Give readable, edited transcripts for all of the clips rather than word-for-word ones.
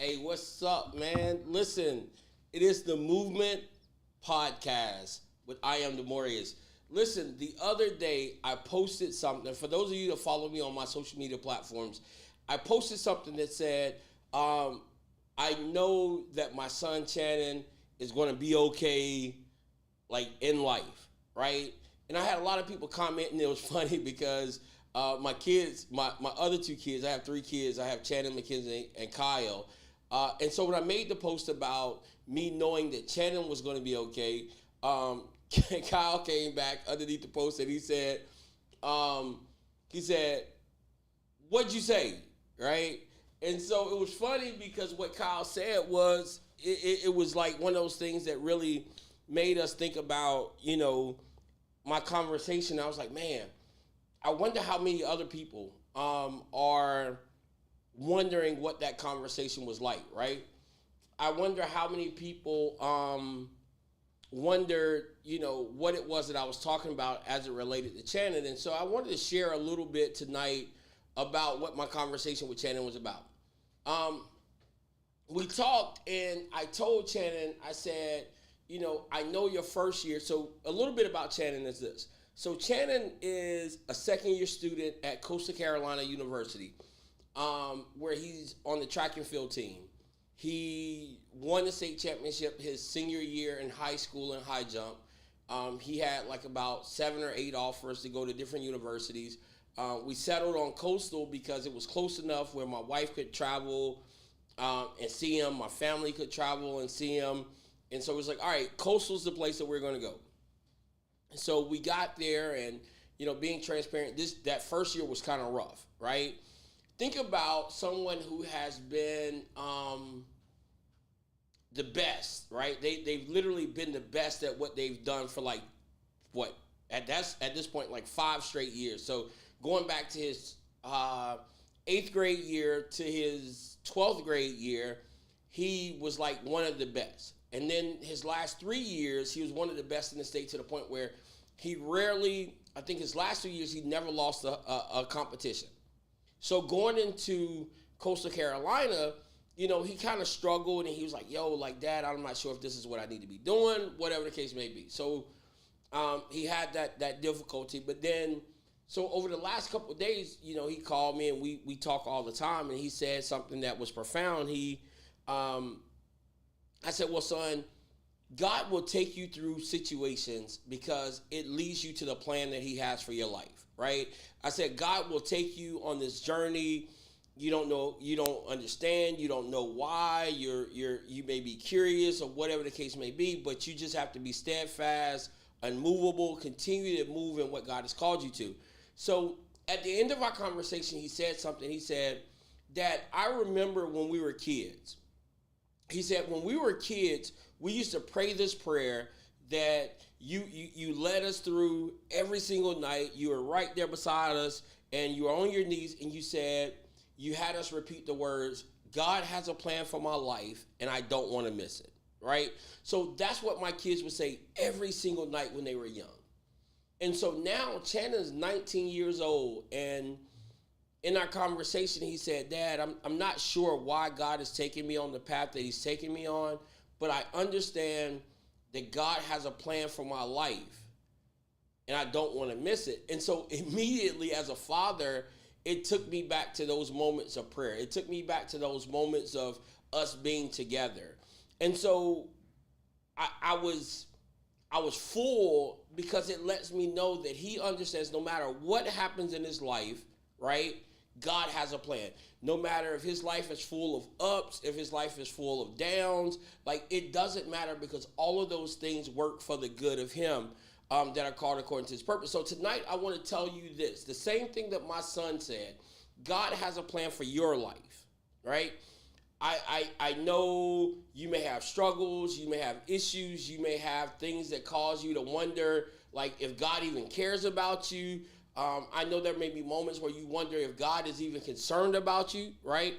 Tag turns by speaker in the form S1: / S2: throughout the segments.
S1: Hey, what's up, man? Listen, it is the Movement Podcast with I Am Demorius. Listen, the other day I posted something. For those of you that follow me on my social media platforms, I posted something that said, I know that my son Shannon is going to be okay, like in life, right? And I had a lot of people comment, and it was funny because my kids, my other two kids, I have three kids. I have Shannon, Mackenzie, and Kyle. And so when I made the post about me knowing that Shannon was going to be okay, Kyle came back underneath the post and he said, "What'd you say?" Right? And so it was funny because what Kyle said was, it was like one of those things that really made us think about, my conversation. I was like, man, I wonder how many other people are wondering what that conversation was like, right? I wonder how many people wondered, what it was that I was talking about as it related to Shannon. And so I wanted to share a little bit tonight about what my conversation with Shannon was about. We talked, and I told Shannon, I said, I know your first year. So a little bit about Shannon is this. So Shannon is a second-year student at Coastal Carolina University, where he's on the track and field team. He won the state championship his senior year in high school in high jump. He had like about 7 or 8 offers to go to different universities. We settled on Coastal because it was close enough where my wife could travel and see him. My family could travel and see him. And so it was like, all right, Coastal's the place that we're going to go. So we got there, and, being transparent, that first year was kind of rough, right? Think about someone who has been the best, right? They've literally been the best at what they've done for at this point, like 5 straight years. So going back to his 8th grade year to his 12th grade year, he was like one of the best. And then his last 3 years, he was one of the best in the state, to the point where he rarely, I think his last 2 years, he never lost a competition. So going into Coastal Carolina, he kind of struggled, and he was like, Dad, I'm not sure if this is what I need to be doing, whatever the case may be. So he had that difficulty. But then, so over the last couple of days, he called me, and we talk all the time, and he said something that was profound. I said, well, son, God will take you through situations because it leads you to the plan that he has for your life, right? I said, God will take you on this journey. You don't know, you don't understand, you don't know why, you may be curious or whatever the case may be, but you just have to be steadfast, unmovable, continue to move in what God has called you to. So at the end of our conversation, he said something. He said, Dad, I remember when we were kids. He said, when we were kids, we used to pray this prayer that you led us through every single night. You were right there beside us, and you were on your knees, and you said, you had us repeat the words, God has a plan for my life, and I don't want to miss it, right? So that's what my kids would say every single night when they were young. And so now Shannon's 19 years old, and in our conversation, he said, Dad, I'm not sure why God is taking me on the path that he's taking me on, but I understand that God has a plan for my life, and I don't want to miss it. And so immediately, as a father, it took me back to those moments of prayer. It took me back to those moments of us being together. And so I was full, because it lets me know that he understands no matter what happens in his life, right? God has a plan. No matter if his life is full of ups, if his life is full of downs, like, it doesn't matter, because all of those things work for the good of him that are called according to his purpose. So tonight I want to tell you this, the same thing that my son said. God has a plan for your life, right? I know you may have struggles, you may have issues, you may have things that cause you to wonder, like, if God even cares about you. I know there may be moments where you wonder if God is even concerned about you, right?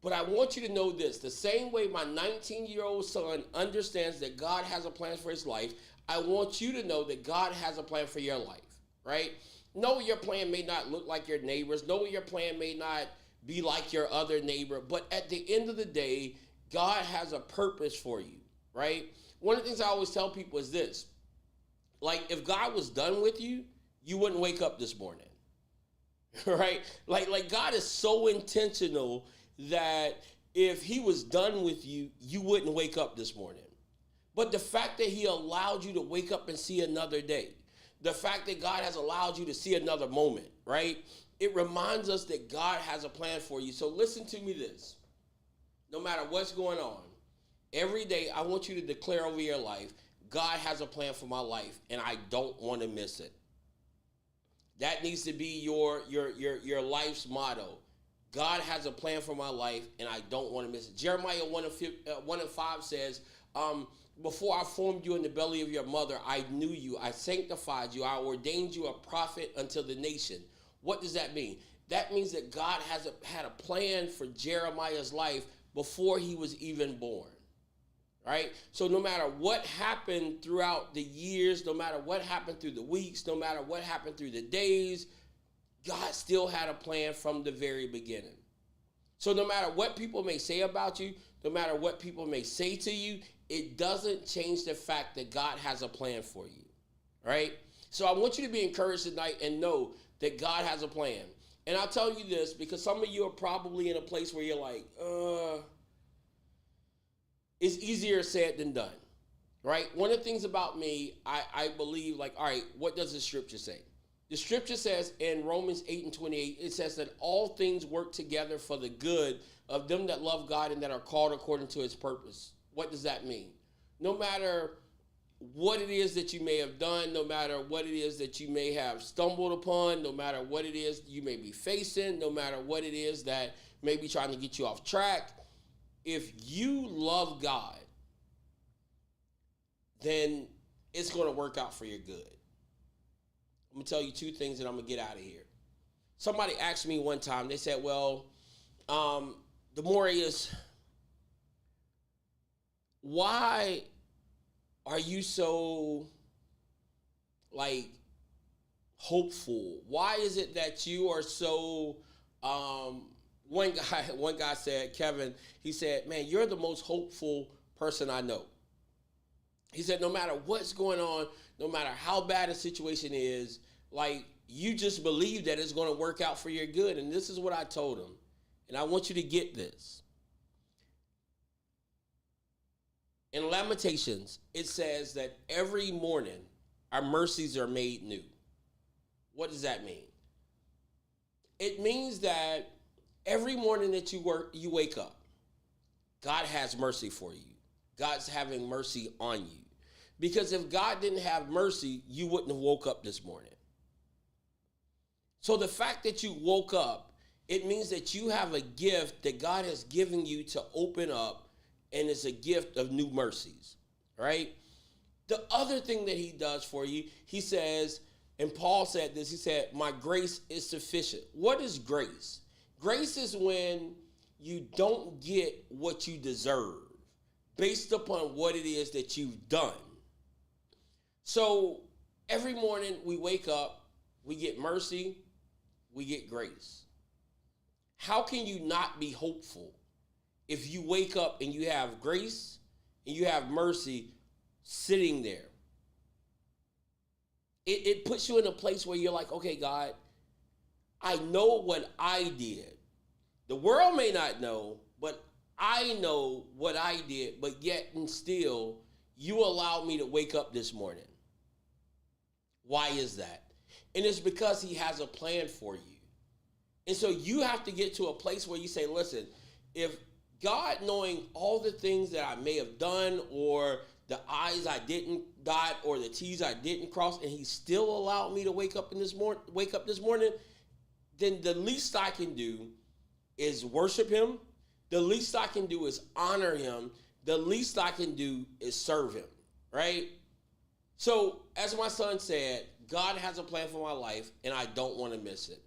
S1: But I want you to know this. The same way my 19-year-old son understands that God has a plan for his life, I want you to know that God has a plan for your life, right? No, your plan may not look like your neighbor's. No, your plan may not be like your other neighbor. But at the end of the day, God has a purpose for you, right? One of the things I always tell people is this. Like, if God was done with you, you wouldn't wake up this morning, right? Like God is so intentional that if he was done with you, you wouldn't wake up this morning. But the fact that he allowed you to wake up and see another day, the fact that God has allowed you to see another moment, right? It reminds us that God has a plan for you. So listen to me this. No matter what's going on, every day I want you to declare over your life, God has a plan for my life, and I don't want to miss it. That needs to be your life's motto. God has a plan for my life, and I don't want to miss it. Jeremiah 1:5 says, before I formed you in the belly of your mother, I knew you, I sanctified you, I ordained you a prophet unto the nation. What does that mean? That means that God had a plan for Jeremiah's life before he was even born, right? So no matter what happened throughout the years, no matter what happened through the weeks, no matter what happened through the days, God still had a plan from the very beginning. So no matter what people may say about you, no matter what people may say to you, it doesn't change the fact that God has a plan for you, right? So I want you to be encouraged tonight and know that God has a plan. And I'll tell you this because some of you are probably in a place where you're like, it's easier said than done, right? One of the things about me, I believe, like, all right, what does the scripture say? The scripture says in Romans 8:28, it says that all things work together for the good of them that love God and that are called according to his purpose. What does that mean? No matter what it is that you may have done, no matter what it is that you may have stumbled upon, no matter what it is you may be facing, no matter what it is that may be trying to get you off track, if you love God, then it's going to work out for your good. I'm going to tell you two things and I'm going to get out of here. Somebody asked me one time, they said, well, Demorius, why are you so, like, hopeful? Why is it that you are so, one guy said, Kevin, he said, man, you're the most hopeful person I know. He said, no matter what's going on, no matter how bad a situation is, like, you just believe that it's going to work out for your good. And this is what I told him. And I want you to get this. In Lamentations, it says that every morning our mercies are made new. What does that mean? It means that every morning that you wake up, God has mercy for you. God's having mercy on you. Because if God didn't have mercy, you wouldn't have woke up this morning. So the fact that you woke up, it means that you have a gift that God has given you to open up, and it's a gift of new mercies, right? The other thing that he does for you, he says, and Paul said this, he said, my grace is sufficient. What is grace? Grace is when you don't get what you deserve based upon what it is that you've done. So every morning we wake up, we get mercy, we get grace. How can you not be hopeful if you wake up and you have grace and you have mercy sitting there? It puts you in a place where you're like, okay, God, I know what I did. The world may not know, but I know what I did, but yet and still, you allowed me to wake up this morning. Why is that? And it's because he has a plan for you. And so you have to get to a place where you say, listen, if God, knowing all the things that I may have done or the I's I didn't dot or the T's I didn't cross, and he still allowed me to wake up this morning, then the least I can do is worship him. The least I can do is honor him. The least I can do is serve him, right? So as my son said, God has a plan for my life, and I don't want to miss it.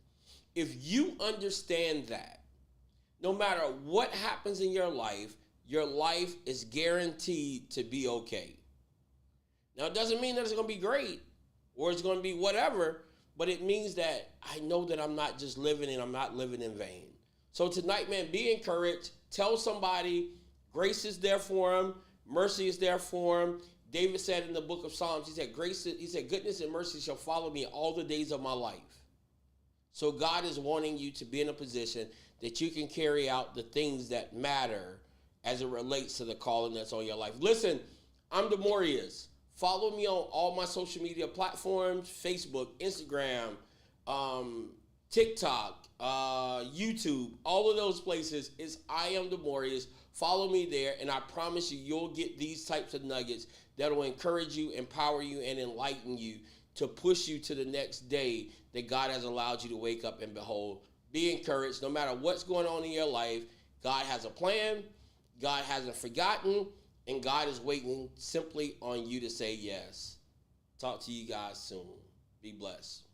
S1: If you understand that, no matter what happens in your life is guaranteed to be okay. Now, it doesn't mean that it's going to be great or it's going to be whatever, but it means that I know that I'm not just living and I'm not living in vain. So tonight, man, be encouraged. Tell somebody grace is there for them. Mercy is there for them. David said in the book of Psalms, he said, goodness and mercy shall follow me all the days of my life. So God is wanting you to be in a position that you can carry out the things that matter as it relates to the calling that's on your life. Listen, I'm Demorius. Follow me on all my social media platforms, Facebook, Instagram, TikTok, YouTube, all of those places is I am Demorius. Follow me there, and I promise you, you'll get these types of nuggets that will encourage you, empower you, and enlighten you to push you to the next day that God has allowed you to wake up and behold. Be encouraged. No matter what's going on in your life, God has a plan. God hasn't forgotten, and God is waiting simply on you to say yes. Talk to you guys soon. Be blessed.